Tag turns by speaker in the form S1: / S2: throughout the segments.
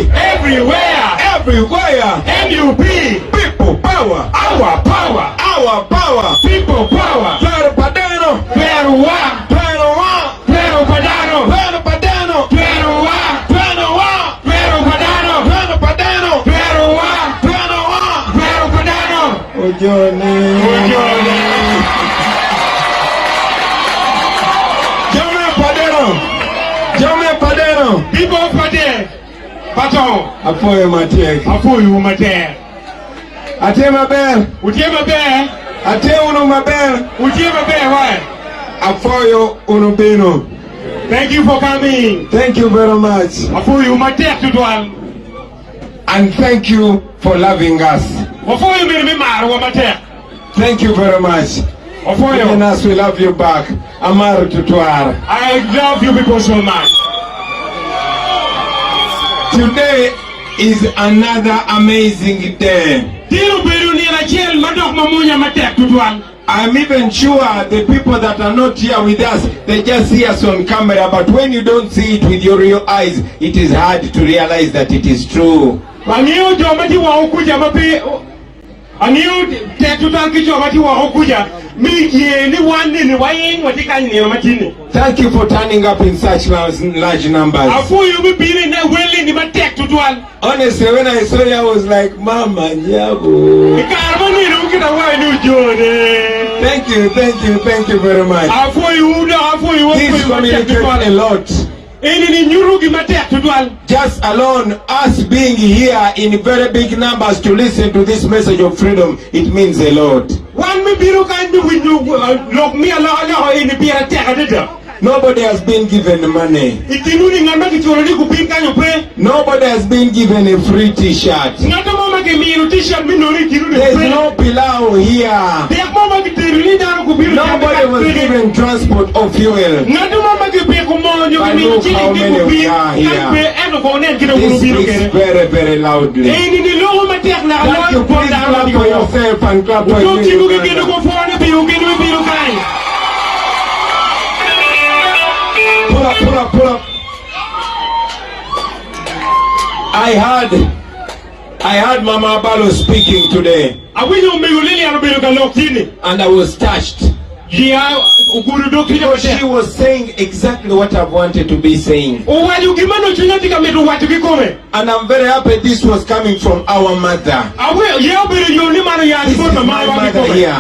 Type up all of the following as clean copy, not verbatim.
S1: everywhere,
S2: everywhere.
S1: NUP,
S2: People power,
S1: our power,
S2: our power.
S1: people power.
S2: Claro Padano,
S1: Peruwa,
S2: Peruwa,
S1: Peru Padano,
S2: Claro Padano,
S1: Peruwa,
S2: Peruwa,
S1: Peru Padano,
S2: Claro Padano,
S1: Peruwa,
S2: Peruwa.
S1: Peru Padano.
S2: Ojone,
S1: Ojone.
S2: Jome Padano.
S1: People Pade, Paton,
S2: Apoye Matek.
S1: Afuyu Mate,
S2: Ate Mabel.
S1: Utiema Bear,
S2: Ate Uno Mabel.
S1: Utiema Bear, why?
S2: Afoyo Unubino.
S1: Thank you for coming.
S2: Thank you very much.
S1: Afuyu Mate to Dwal.
S2: And thank you for loving us.
S1: Afuyu Mimar, Mate.
S2: Thank you very much. Even
S1: Afuyu,
S2: us, we love you back. Amar Tutuar.
S1: I love you people so much.
S2: Today is another amazing day. I'm even sure the people that are not here with us, they just see us on camera, but when you don't see it with your real eyes, it is hard to realize that it is true. Thank you for turning up in such large numbers. Honestly, when I saw you, I was like, Mama, Nyago. Thank you very much. This communicates a lot. Just alone, us being here in very big numbers to listen to this message of freedom, it means a lot. Nobody has been given money. Nobody has been given a free t-shirt. There's no pilau here. Nobody was given transport or fuel. But look how many we are here. This speaks very, very loudly. Thank you. Please clap for yourself and clap for you. Pull up. I heard Mama Abalo speaking today, and I was touched. She was saying exactly what I've wanted to be saying. And I'm very happy this was coming from our mother. This is my mother here.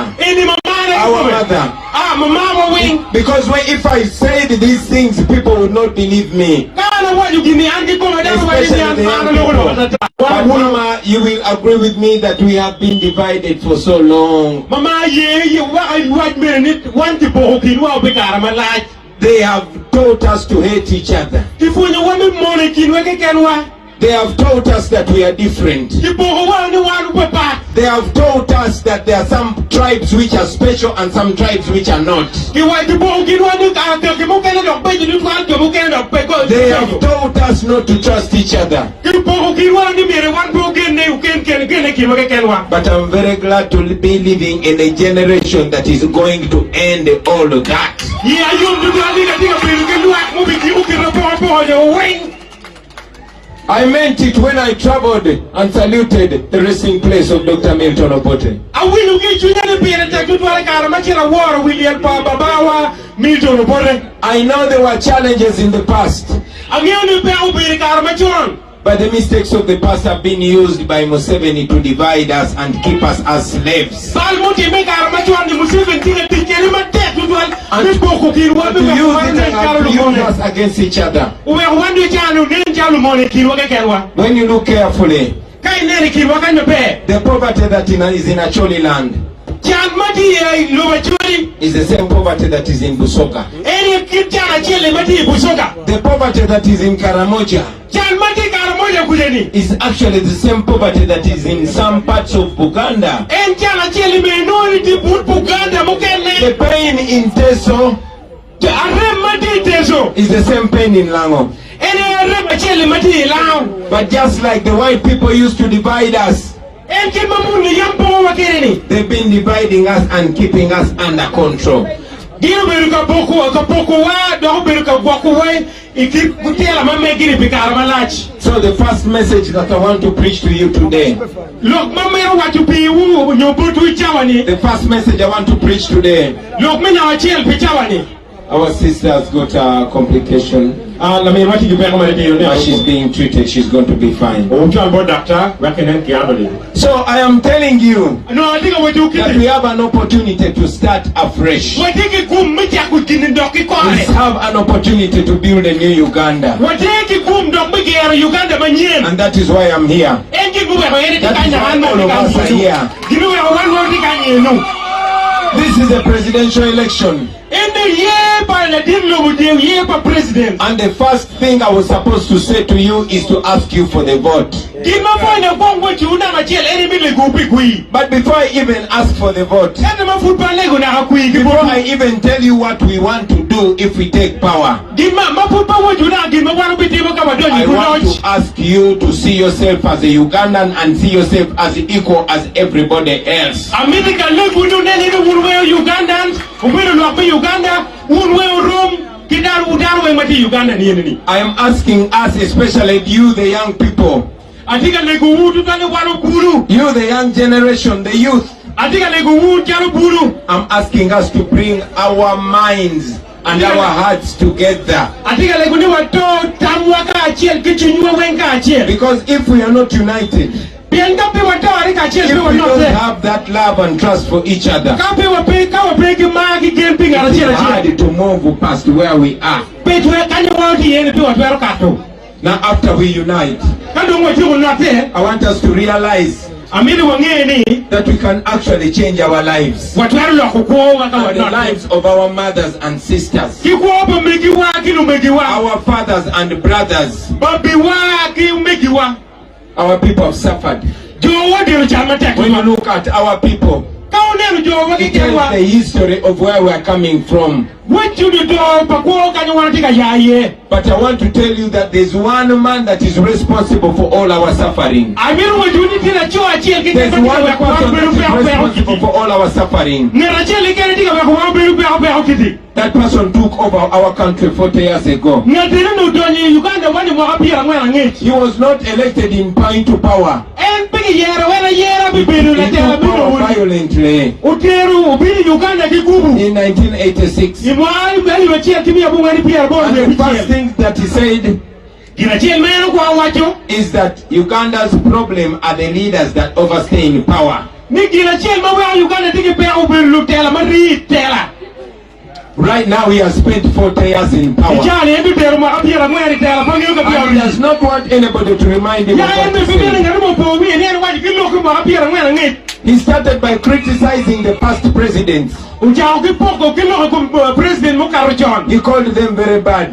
S2: Our mother. Because if I said these things, people would not believe me. Especially the young people. But Mama, you will agree with me that we have been divided for so long. They have taught us to hate each other. They have taught us that we are different. They have taught us that there are some tribes which are special and some tribes which are not. They have taught us not to trust each other. But I'm very glad to be living in a generation that is going to end all of that. I meant it when I traveled and saluted the resting place of Dr. Milton Obote. I know there were challenges in the past, but the mistakes of the past have been used by Museveni to divide us and keep us as slaves. And to use it and to use us against each other. When you look carefully, the poverty that is in Acholi land is the same poverty that is in Busoga. The poverty that is in Karamoja is actually the same poverty that is in some parts of Buganda. The pain in Teso is the same pain in Lango. But just like the white people used to divide us, they've been dividing us and keeping us under control. So the first message that I want to preach to you today, the first message I want to preach today, our sister has got a complication. She's being treated. She's going to be fine. So I am telling you that we have an opportunity to start afresh. We have an opportunity to build a new Uganda. And that is why I'm here. That is why all of us are here. This is a presidential election. And the first thing I was supposed to say to you is to ask you for the vote. But before I even ask for the vote, before I even tell you what we want to do if we take power, I want to ask you to see yourself as a Ugandan and see yourself as equal as everybody else. I am asking us, especially you, the young people, you, the young generation, the youth, I'm asking us to bring our minds and our hearts together. Because if we are not united, if we don't have that love and trust for each other, it's hard to move past where we are. Now after we unite, I want us to realize that we can actually change our lives, and the lives of our mothers and sisters, our fathers and brothers. Our people have suffered. When you look at our people, it tells the history of where we are coming from. But I want to tell you that there's one man that is responsible for all our suffering. There's one person that is responsible for all our suffering. That person took over our country 40 years ago. He was not elected in point to power. He took power violently in 1986. And the first thing that he said is that Uganda's problem are the leaders that overstay in power. Right now he has spent 40 years in power. And he does not want anybody to remind him of what he said. He started by criticizing the past presidents. He called them very bad.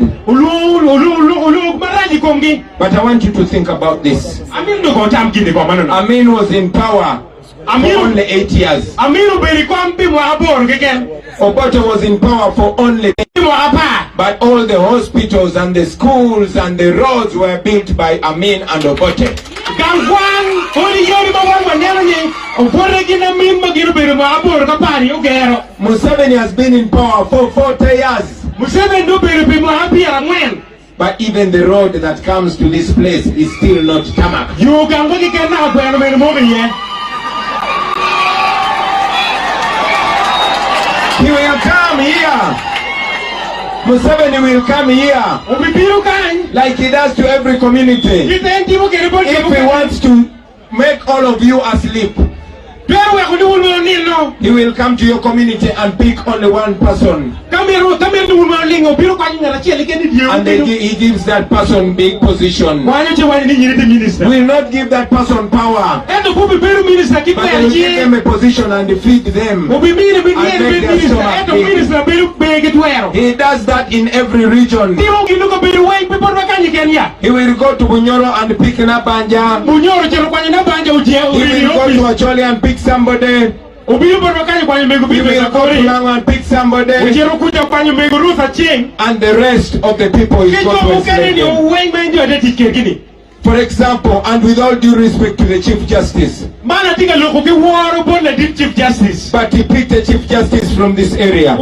S2: But I want you to think about this. Amin was in power for only 8 years. Obote was in power for only 10 years. But all the hospitals and the schools and the roads were built by Amin and Obote. Museveni has been in power for 40 years. But even the road that comes to this place is still not tarmac. He will come here. Museveni will come here like he does to every community. If he wants to make all of you asleep, he will come to your community and pick only one person. And then he gives that person big position. Will not give that person power, but he will give them a position and defeat them and make their stomach big. He does that in every region. He will go to Bunyoro and pick Nabanja. He will go to Acholi and pick somebody. He will go to Lango and pick somebody. And the rest of the people is going to enslave them. For example, and with all due respect to the Chief Justice, but he picked a Chief Justice from this area.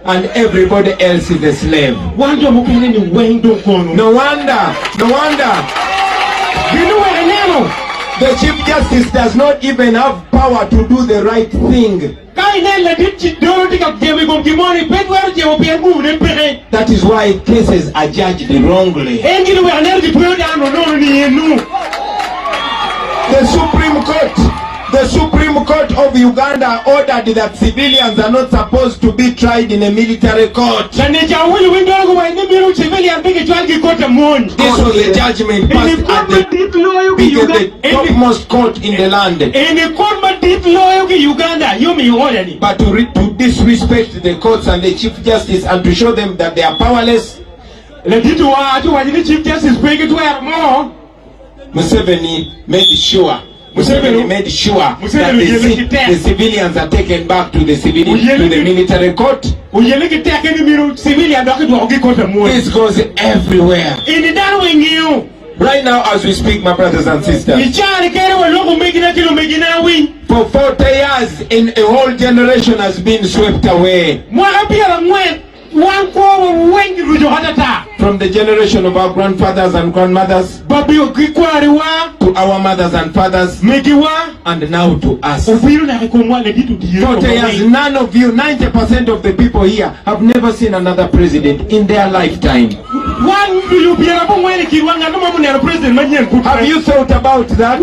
S2: and everybody else is a slave. No wonder. The Chief Justice does not even have power to do the right thing. That is why cases are judged wrongly. The Supreme Court of Uganda ordered that civilians are not supposed to be tried in a military court. This was a judgment passed at the topmost court in the land. But to disrespect the courts and the Chief Justice and to show them that they are powerless, Museveni made sure that the civilians are taken back to the military court. This goes everywhere. Right now as we speak, my brothers and sisters, for 40 years in a whole generation has been swept away. From the generation of our grandfathers and grandmothers to our mothers and fathers and now to us. 40 years, none of you, 90% of the people here have never seen another president in their lifetime. Have you thought about that?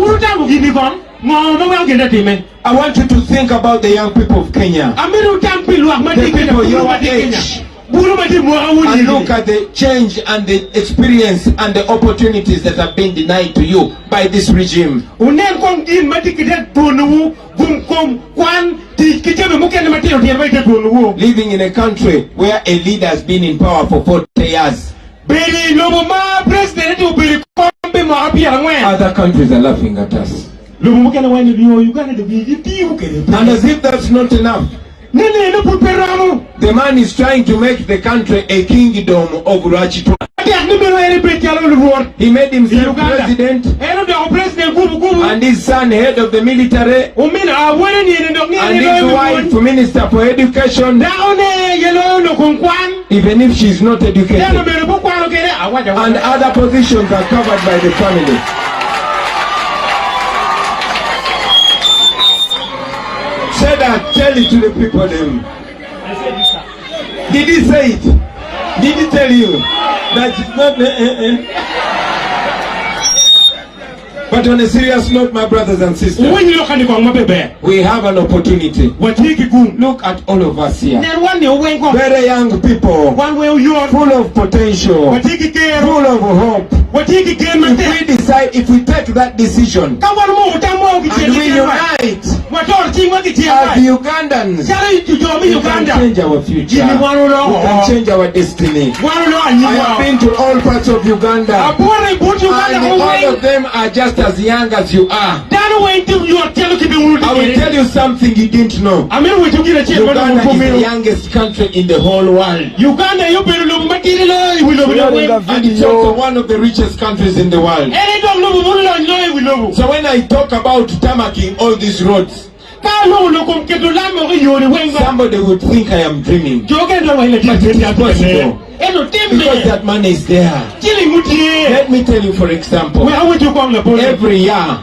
S2: I want you to think about the young people of Kenya, the people your age, and look at the change and the experience and the opportunities that have been denied to you by this regime. Living in a country where a leader has been in power for 40 years. Other countries are laughing at us. And as if that's not enough, the man is trying to make the country a kingdom of Rachitwa. He made himself president and his son head of the military and his wife minister for education, even if she is not educated, and other positions are covered by the family. Say that, tell it to the people then. Did he say it? Did he tell you that it's not But on a serious note, my brothers and sisters, we have an opportunity. Look at all of us here. Very young people, full of potential, full of hope. If we decide, if we take that decision and we unite as Ugandans, we can change our future. We can change our destiny. I have been to all parts of Uganda, and all of them are just as young as you are. I will tell you something you didn't know. Uganda is the youngest country in the whole world. And it's also one of the richest countries in the world. So when I talk about tarmacking all these roads, somebody would think I am dreaming. But it is possible. Because that money is there. Let me tell you, for example, every year,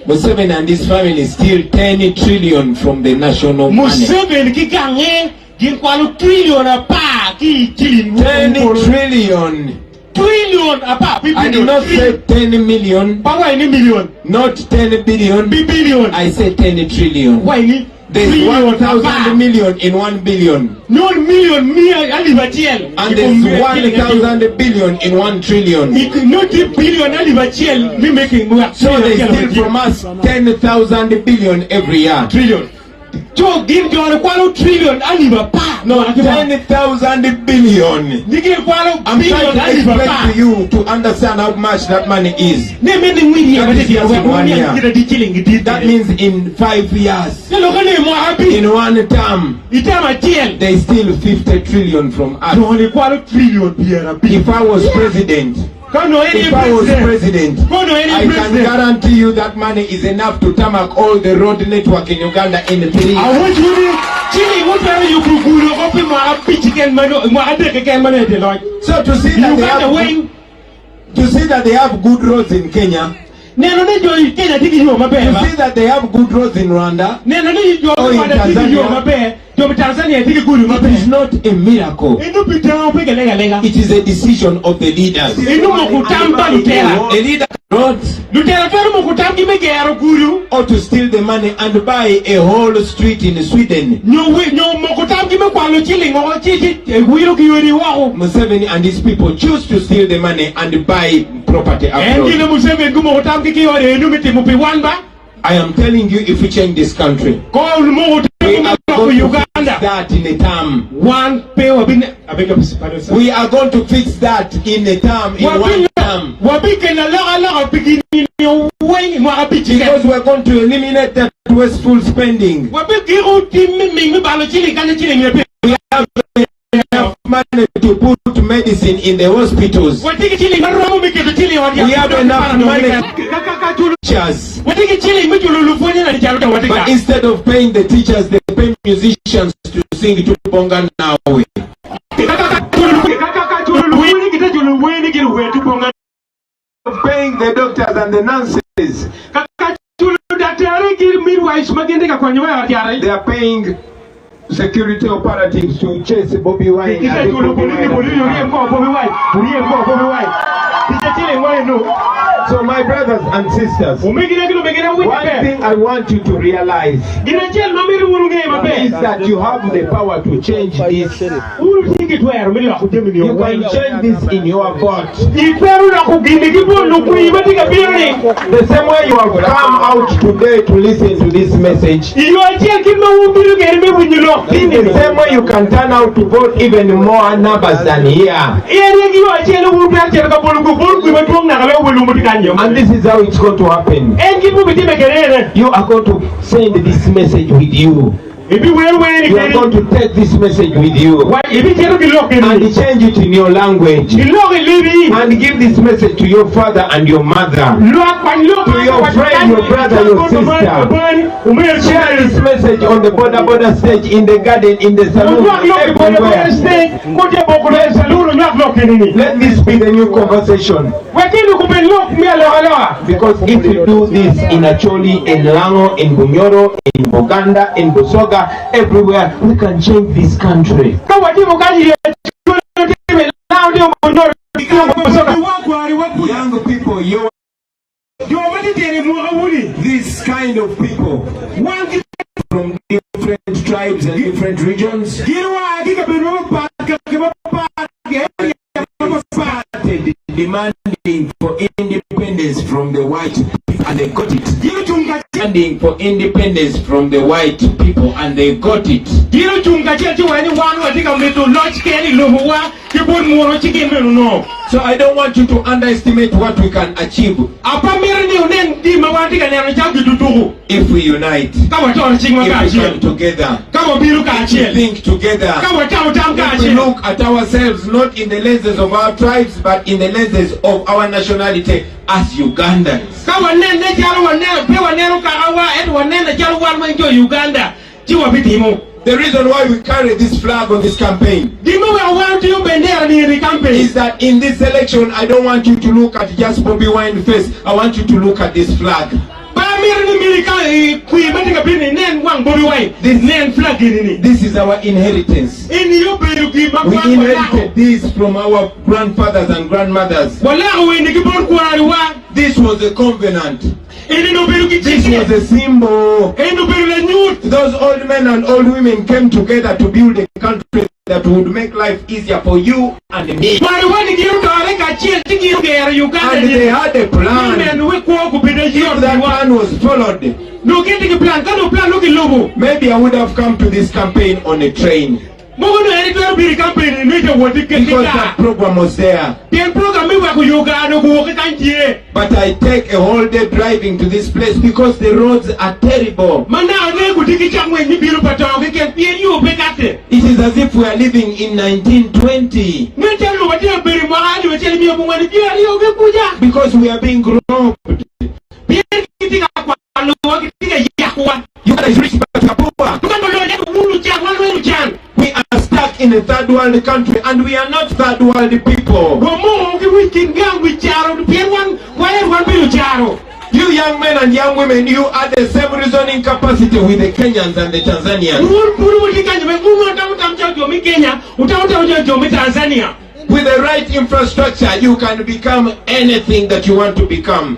S2: Museveni and his family steal 10 trillion from the national money. 10 trillion. I did not say 10 million, not 10 billion. I said 10 trillion. There's 1,000 million in 1 billion. And there's 1,000 billion in 1 trillion. So they steal from us 10,000 billion every year. No, 10,000 billion. I'm trying to explain to you to understand how much that money is. That is just in 1 year. That means in 5 years, in one term, they steal 50 trillion from us. If I was president, If I was president, I can guarantee you that money is enough to tarmac all the road network in Uganda in 3 years.
S1: I want you
S2: So to see that they have good roads in Kenya, to see that they have good roads in Rwanda or in Tanzania, it is not a miracle. It is a decision of the leaders. The leader roads or to steal the money and buy a whole street in Sweden. Museveni and his people choose to steal the money and buy property abroad. I am telling you, if we change this country, we are going to fix that in a term. We are going to fix that in a term, in one term. Because we are going to eliminate that wasteful spending. We have enough money to put medicine in the hospitals. We have enough money to teachers. But instead of paying the teachers, they pay musicians to sing to Bonga Nawe. Paying the doctors and the nurses. They are paying security operatives to chase Bobi Wine. So my brothers and sisters, one thing I want you to realize is that you have the power to change this. You can change this in your vote. The same way you have come out today to listen to this message, the same way you can turn out to vote even more numbers than here. And this is how it's going to happen. You are going to send this message with you. You are going to take this message with you and change it in your language and give this message to your father and your mother, to your friend, your brother, your sister. Share this message on the border stage, in the garden, in the saloon, everywhere. Let this be the new conversation. Because if you do this in Acholi, in Lango, in Bunyoro, in Buganda, in Busoga, everywhere, we can change this country. Young people, this kind of people from different tribes and different regions demanding for independence from the white people, and they got it. Demanding for independence from the white people, and they got it. So I don't want you to underestimate what we can achieve if we unite, if we come together, if we think together, if we look at ourselves not in the lenses of our tribes but in the lenses of our nationality as Ugandans. The reason why we carry this flag on this campaign is that in this election I don't want you to look at just Bobi Wine face. I want you to look at this flag. This is our inheritance. We inherited this from our grandfathers and grandmothers. This was a covenant. This was a symbol. Those old men and old women came together to build a country that would make life easier for you and me. And they had a plan. If that plan was followed, maybe I would have come to this campaign on a train. Because that program was there. But I take a whole day driving to this place because the roads are terrible. It is as if we are living in 1920. Because we are being grown. You guys rich but you are poor. We are stuck in a third world country and we are not third world people. You young men and young women, you are the same reasoning capacity with the Kenyans and the Tanzanians. With the right infrastructure, you can become anything that you want to become.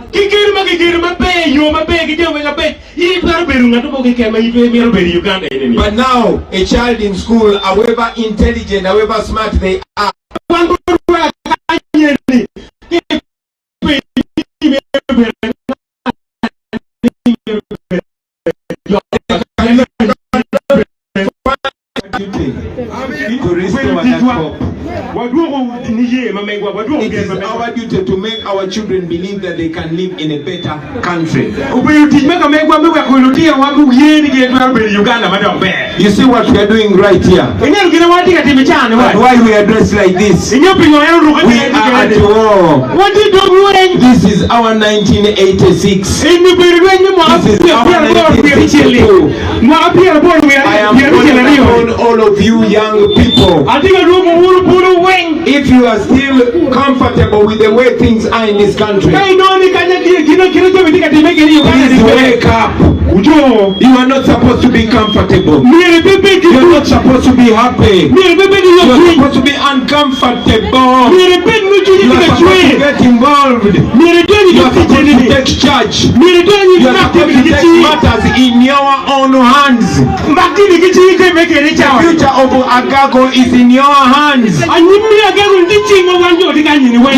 S2: But now, a child in school, however intelligent, however smart they are, to restore that hope. It is our duty to make our children believe that they can live in a better country. You see what we are doing right here? And why we are dressed like this? We are at war. This is our 1986. This is our 1962. I am calling upon all of you young people. If you are still comfortable with the way things are in this country, please wake up. You are not supposed to be comfortable. You are not supposed to be happy. You are supposed to be uncomfortable. You are supposed to get involved. You are supposed to take charge. You are supposed to take matters in your own hands. The future of Agago is in your hands. You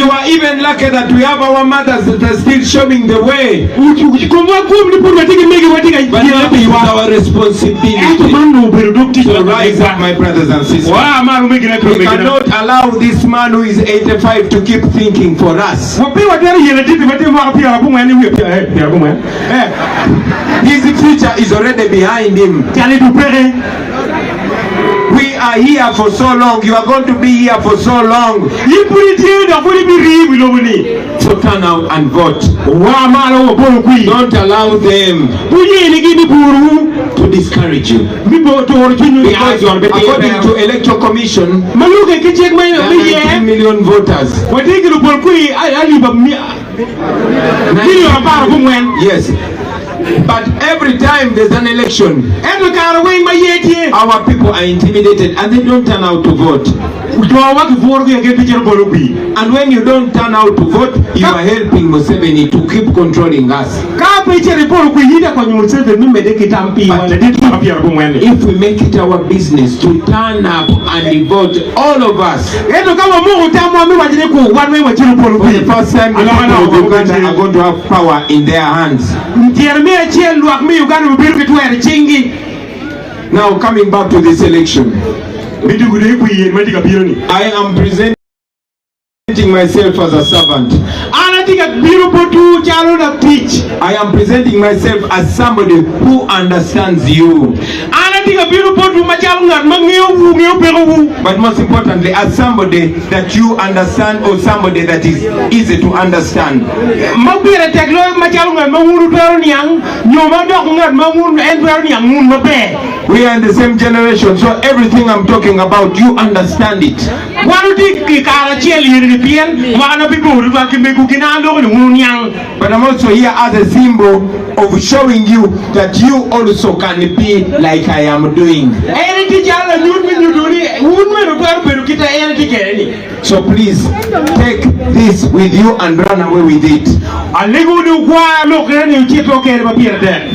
S2: are even lucky that we have our mothers that are still showing the way. But now it is our responsibility to rise up, my brothers and sisters. We cannot allow this man who is 85 to keep thinking for us. His future is already behind him. We are here for so long. You are going to be here for so long. So turn out and vote. Don't allow them to discourage you. Because according to Electoral Commission, there are 10 million voters. Yes. But every time there's an election, our people are intimidated and they don't turn out to vote. And when you don't turn out to vote, you are helping Museveni to keep controlling us. But if we make it our business to turn up and vote, all of us, for the first time, the people of Uganda are going to have power in their hands. Now coming back to this election, I am presenting myself as a servant. I am presenting myself as somebody who understands you. But most importantly, as somebody that you understand, or somebody that is easy to understand. We are in the same generation, so everything I'm talking about, you understand it. But I'm also here as a symbol of showing you that you also can be like I am doing. So please take this with you and run away with it.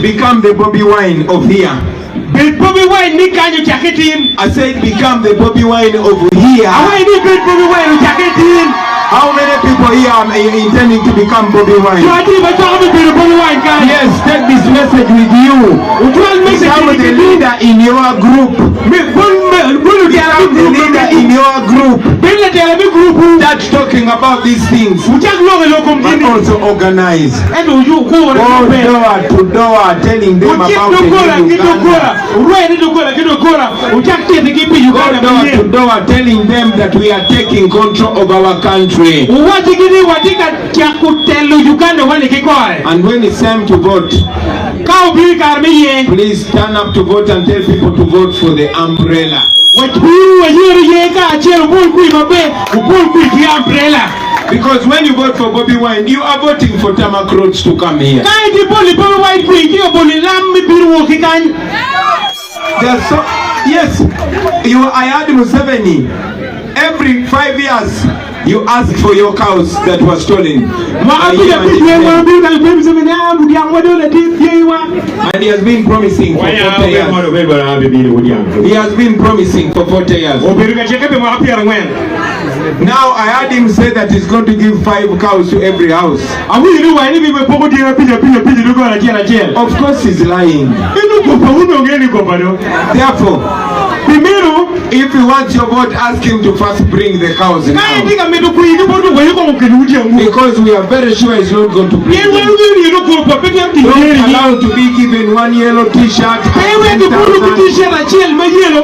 S2: Become the Bobi Wine of here. I said become the Bobi Wine of here. How many people here are intending to become Bobi Wine? Yes, take this message with you. Become the leader in your group. Become the leader in your group. Start talking about these things. But also organize. Go door to door telling them about the new Uganda. Go door to door telling them that we are taking control of our country. And when it's time to vote, please stand up to vote and tell people to vote for the umbrella. Because when you vote for Bobi Wine, you are voting for tarmac roads to come here. Yes, I had Museveni. Every 5 years, you ask for your cows that were stolen. And he has been promising for 40 years. He has been promising for 40 years. Now I heard him say that he's going to give 5 cows to every house. Of course he's lying. Therefore, if you want your vote, ask him to first bring the cows now. Because we are very sure he's not going to bring them. Don't allow to be given 1 yellow t-shirt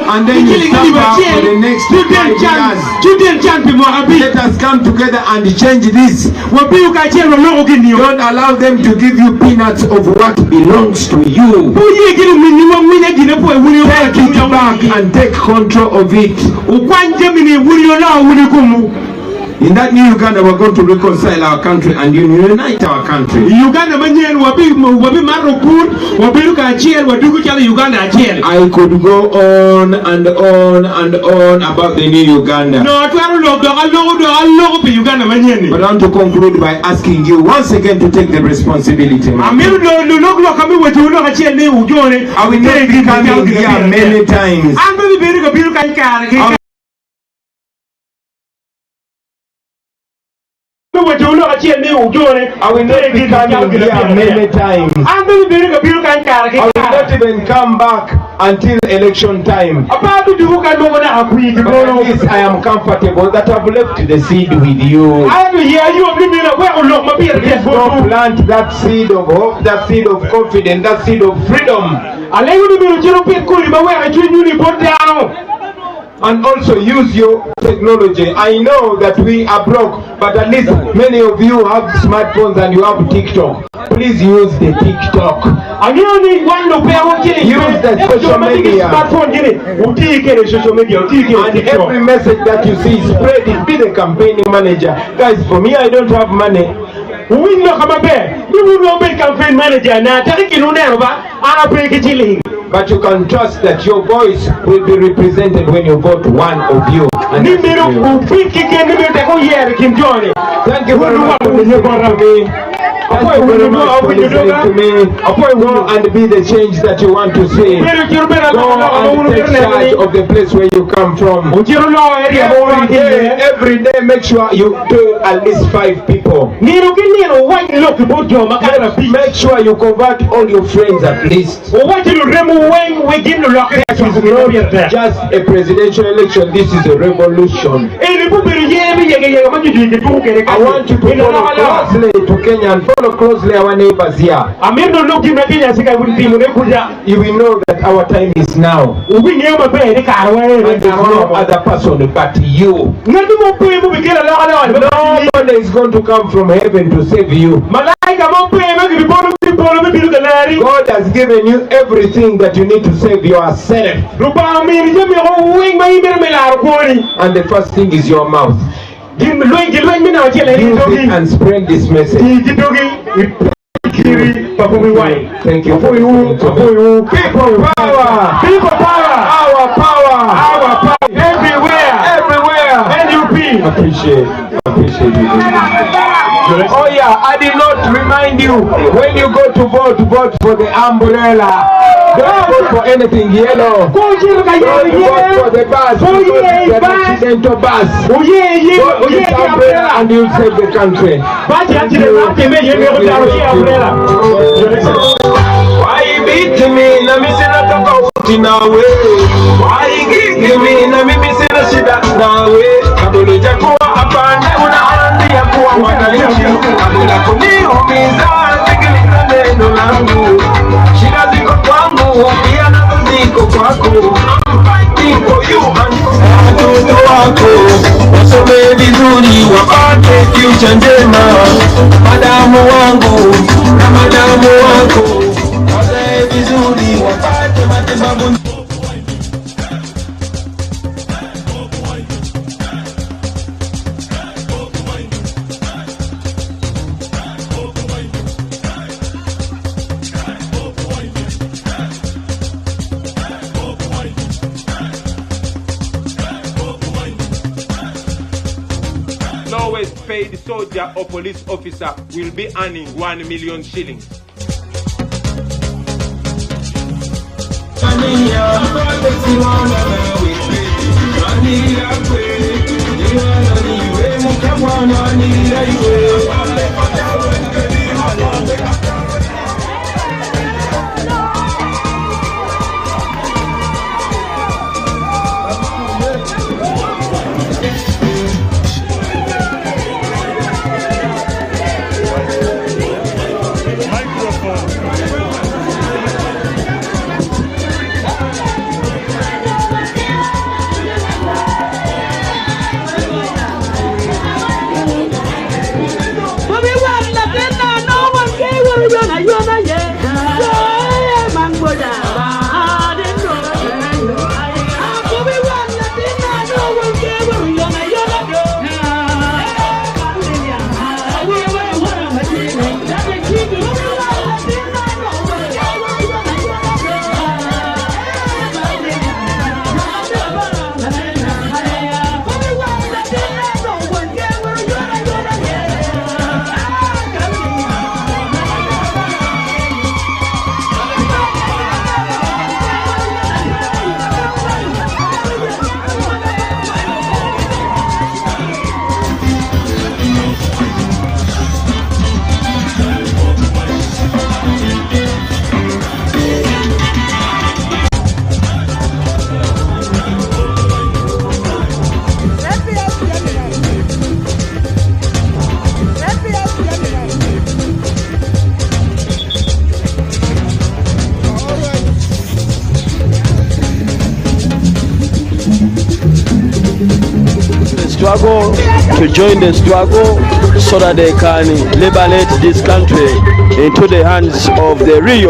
S2: and then you suffer for the next 5 years. Let us come together and change this. Don't allow them to give you peanuts of what belongs to you. Take it back and take control of it. In that new Uganda, we're going to reconcile our country and unite our country. I could go on and on and on about the new Uganda. But I want to conclude by asking you once again to take the responsibility. I will not be coming here many times. I will not be coming here many times. I will not even come back until election time. But at least I am comfortable that I've left the seed with you. Please go plant that seed of hope, that seed of confidence, that seed of freedom. And also use your technology. I know that we are broke, but at least many of you have smartphones and you have TikTok. Please use the TikTok. Use the social media. And every message that you see, spread it. Be the campaigning manager. Guys, for me, I don't have money. But you can trust that your voice will be represented when you vote one of you. And thank you very much for listening to me. Thank you very much for listening to me. Go and be the change that you want to see. Go and take charge of the place where you come from. Every day make sure you tell at least 5 people. Make sure you convert all your friends at least. This is not just a presidential election, this is a revolution. I want you to follow closely to Kenya and follow closely our neighbors here. You will know that our time is now. And there's no other person but you. Nobody is going to come from heaven to save you. God has given you everything that you need to save yourself. And the first thing is your mouth. Use it and spread this message. Thank you. People power. People power. Our power. Our power. Everywhere. Everywhere. NUP. Appreciate you. Oh yeah, I did not remind you, when you go to vote, vote for the umbrella. Don't vote for anything yellow. Don't vote for the bus, because it's an accidental bus. Vote this umbrella and you'll save the country.
S3: vizuri wapate future njema. Madamu wangu na madamu wako wazae vizuri wapate matibabu.
S4: Lowest paid soldier or police officer will be earning 1 million shillings.
S5: Struggle, to join the struggle so that they can liberate this country into the hands of the real